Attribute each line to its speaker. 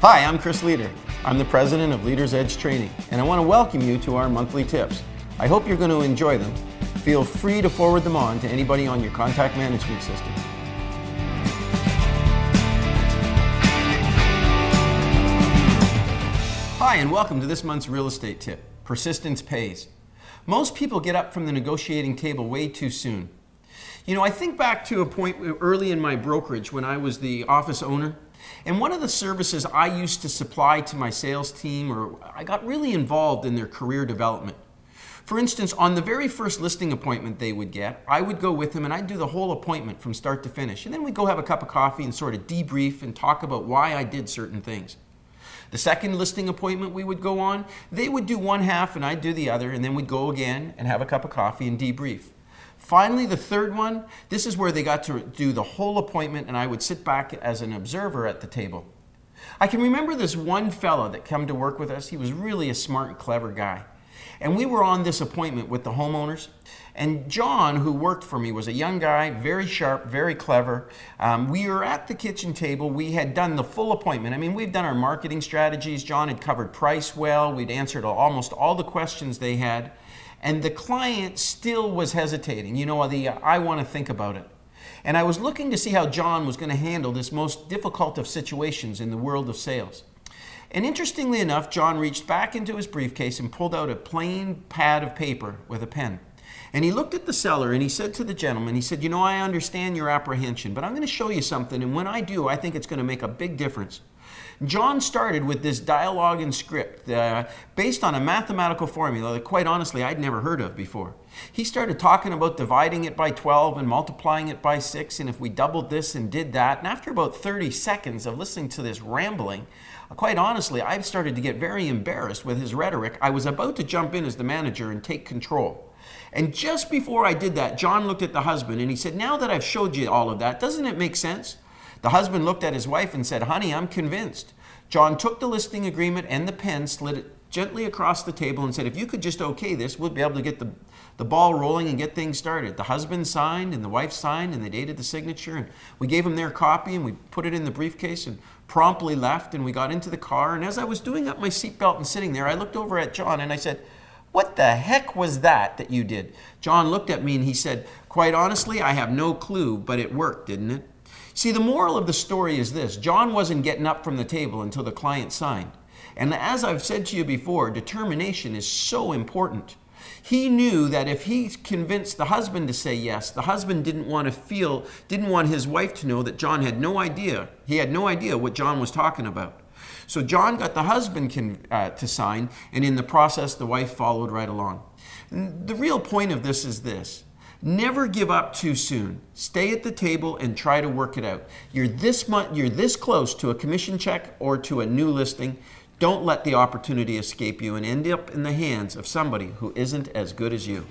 Speaker 1: Hi, I'm Chris Leader. I'm the president of Leaders Edge Training, and I want to welcome you to our monthly tips. I hope you're going to enjoy them. Feel free to forward them on to anybody on your contact management system. Hi, and welcome to this month's real estate tip. Persistence pays. Most people get up from the negotiating table way too soon. You know, I think back to a point early in my brokerage when I was the office owner, and one of the services I used to supply to my sales team, or I got really involved in their career development. For instance, on the very first listing appointment they would get, I would go with them and I'd do the whole appointment from start to finish. And then we'd go have a cup of coffee and sort of debrief and talk about why I did certain things. The second listing appointment we would go on, they would do one half and I'd do the other, and then we'd go again and have a cup of coffee and debrief. Finally, the third one, this is where they got to do the whole appointment and I would sit back as an observer at the table. I can remember this one fellow that came to work with us. He was really a smart and clever guy. And we were on this appointment with the homeowners. And John, who worked for me, was a young guy, very sharp, very clever. We were at the kitchen table. We had done the full appointment. I mean, we've done our marketing strategies. John had covered price well. We'd answered almost all the questions they had. And the client still was hesitating. You know, I want to think about it. And I was looking to see how John was going to handle this most difficult of situations in the world of sales. And interestingly enough, John reached back into his briefcase and pulled out a plain pad of paper with a pen. And he looked at the seller and he said to the gentleman, he said, you know, I understand your apprehension, but I'm going to show you something. And when I do, I think it's going to make a big difference. John started with this dialogue and script based on a mathematical formula that, quite honestly, I'd never heard of before. He started talking about dividing it by 12 and multiplying it by 6, and if we doubled this and did that. And after about 30 seconds of listening to this rambling, quite honestly, I started to get very embarrassed with his rhetoric. I was about to jump in as the manager and take control. And just before I did that, John looked at the husband and he said, now that I've showed you all of that, doesn't it make sense? The husband looked at his wife and said, honey, I'm convinced. John took the listing agreement and the pen, slid it gently across the table and said, if you could just okay this, we'll be able to get the ball rolling and get things started. The husband signed and the wife signed and they dated the signature, and we gave them their copy and we put it in the briefcase and promptly left, and we got into the car. And as I was doing up my seatbelt and sitting there, I looked over at John and I said, what the heck was that you did? John looked at me and he said, quite honestly, I have no clue, but it worked, didn't it? See, the moral of the story is this. John wasn't getting up from the table until the client signed. And as I've said to you before, determination is so important. He knew that if he convinced the husband to say yes, the husband didn't want his wife to know that John had no idea. He had no idea what John was talking about. So John got the husband to sign, and in the process, the wife followed right along. And the real point of this is this. Never give up too soon. Stay at the table and try to work it out. You're this close to a commission check or to a new listing. Don't let the opportunity escape you and end up in the hands of somebody who isn't as good as you.